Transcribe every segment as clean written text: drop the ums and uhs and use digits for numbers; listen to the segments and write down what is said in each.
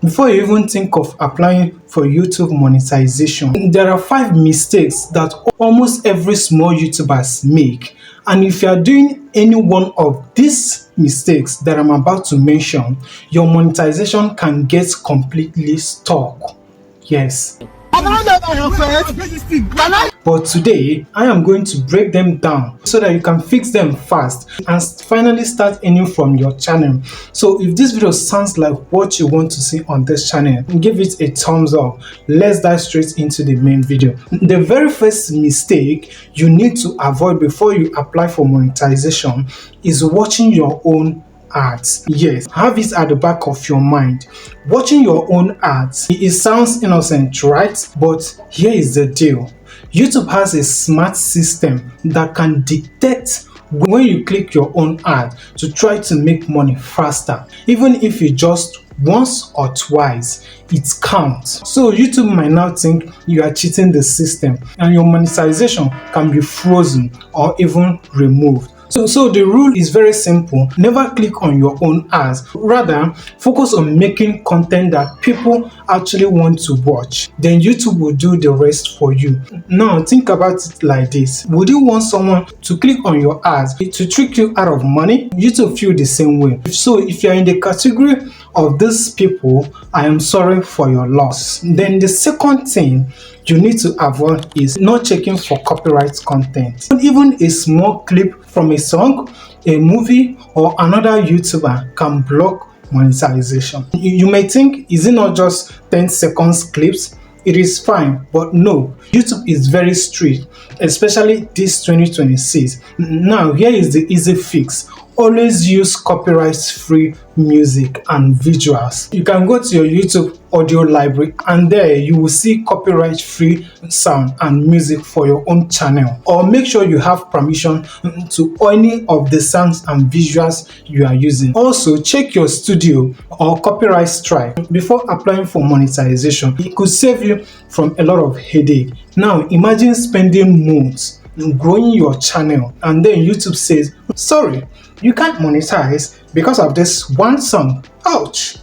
Before you even think of applying for YouTube monetization, there are 5 mistakes that almost every small YouTubers make. And if you are doing any one of these mistakes that I'm about to mention, your monetization can get completely stuck. Yes. But today, I am going to break them down so that you can fix them fast and finally start earning from your channel. So if this video sounds like what you want to see on this channel, give it a thumbs up. Let's dive straight into the main video. The very first mistake you need to avoid before you apply for monetization is watching your own ads. Yes, have it at the back of your mind. Watching your own ads, it sounds innocent, right? But here is the deal. YouTube has a smart system that can detect when you click your own ad to try to make money faster. Even if you just once or twice, it counts. So YouTube might now think you are cheating the system and your monetization can be frozen or even removed. So the rule is very simple. Never click on your own ads. Rather, focus on making content that people actually want to watch. Then YouTube will do the rest for you. Now, think about it like this. Would you want someone to click on your ads to trick you out of money? YouTube feel the same way. So if you're in the category of these people, I am sorry for your loss. Then the second thing you need to avoid is not checking for copyright content. Even a small clip from a song, a movie, or another YouTuber can block monetization. You may think, is it not just 10 seconds clips? It is fine, but no, YouTube is very strict, especially this 2026. Now, here is the easy fix. Always use copyright-free music and visuals. You can go to your YouTube audio library and there you will see copyright-free sound and music for your own channel. Or make sure you have permission to any of the sounds and visuals you are using. Also, check your studio or copyright strike before applying for monetization. It could save you from a lot of headache. Now, imagine spending months growing your channel and then YouTube says, sorry, you can't monetize because of this one song. Ouch!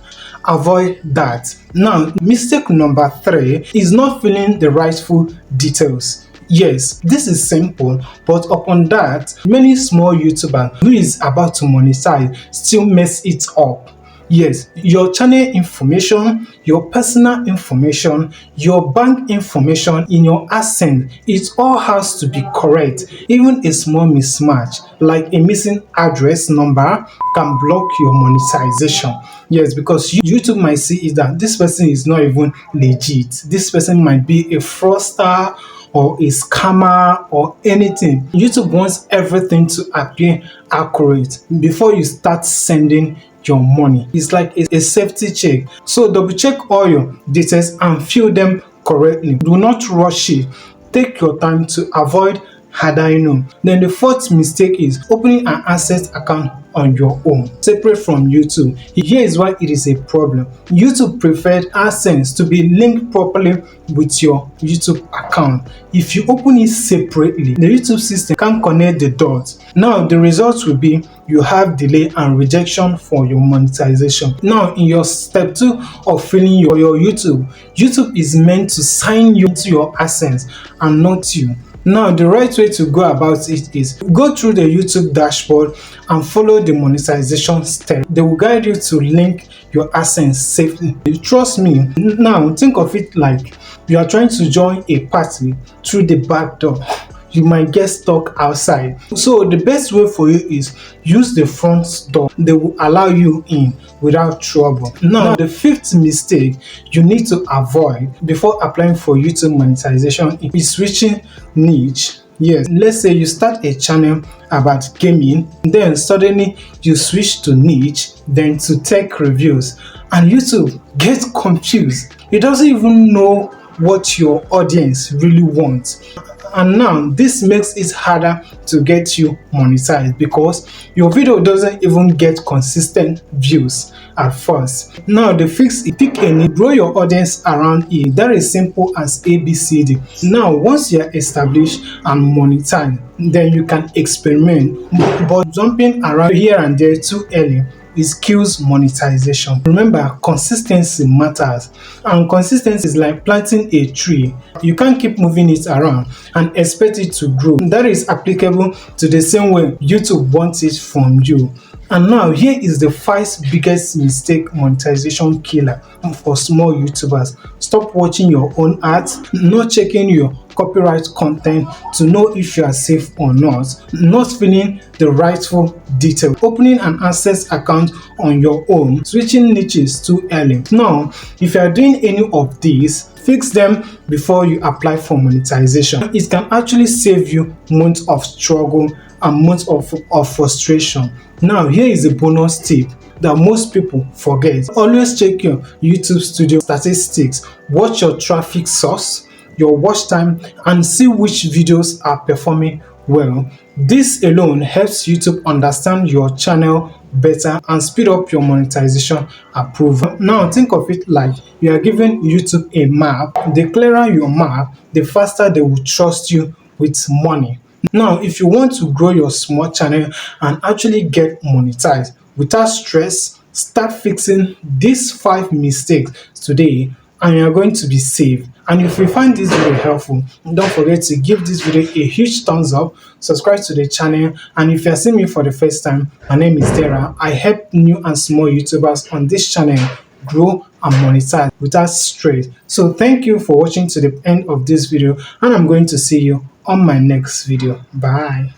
Avoid that. Now, mistake number 3 is not filling the rightful details. Yes, this is simple, but upon that, many small YouTubers who is about to monetize still mess it up. Yes, your channel information, your personal information, your bank information in your AdSense, it all has to be correct. Even a small mismatch, like a missing address number, can block your monetization. Yes, because YouTube might see it that this person is not even legit. This person might be a fraudster or a scammer or anything. YouTube wants everything to appear accurate before you start sending your money. It's like a safety check. So double check all your details and fill them correctly. Do not rush it. Take your time to avoid had I known. Then the fourth mistake is opening an AdSense account on your own, separate from YouTube. Here is why it is a problem. YouTube preferred AdSense to be linked properly with your YouTube account. If you open it separately, the YouTube system can't connect the dots. Now the results will be you have delay and rejection for your monetization. Now in your step 2 of filling your YouTube is meant to sign you to your AdSense and not you. Now, the right way to go about it is go through the YouTube dashboard and follow the monetization step. They will guide you to link your AdSense safely. Trust me. Now, think of it like you are trying to join a party through the back door. You might get stuck outside. So the best way for you is use the front door. They will allow you in without trouble. Now, the fifth mistake you need to avoid before applying for YouTube monetization is switching niche. Yes, let's say you start a channel about gaming, then suddenly you switch to niche, then to tech reviews, and YouTube gets confused. It doesn't even know what your audience really wants. And now this makes it harder to get you monetized because your video doesn't even get consistent views at first. Now the fix is pick a niche, grow your audience around it. That is simple as ABCD. Now once you are established and monetized, then you can experiment, but jumping around here and there too early is kills monetization. Remember, consistency matters, and consistency is like planting a tree. You can't keep moving it around and expect it to grow. That is applicable to the same way YouTube wants it from you. And now here is the 5 biggest mistake monetization killer for small YouTubers. Stop watching your own ads, not checking your copyright content to know if you are safe or not filling the rightful detail, opening an access account on your own, switching niches too early. Now, if you are doing any of these, fix them before you apply for monetization. It can actually save you months of struggle and months of frustration. Now, here is a bonus tip that most people forget. Always check your YouTube studio statistics, watch your traffic source, your watch time, and see which videos are performing well. This alone helps YouTube understand your channel better and speed up your monetization approval. Now think of it like you are giving YouTube a map. The clearer your map, the faster they will trust you with money. Now, if you want to grow your small channel and actually get monetized without stress, start fixing these 5 mistakes today and you're going to be safe. And if you find this video helpful, don't forget to give this video a huge thumbs up, subscribe to the channel, and if you're seeing me for the first time, my name is Dara. I help new and small YouTubers on this channel grow and monetize without stress. So thank you for watching to the end of this video, and I'm going to see you on my next video. Bye.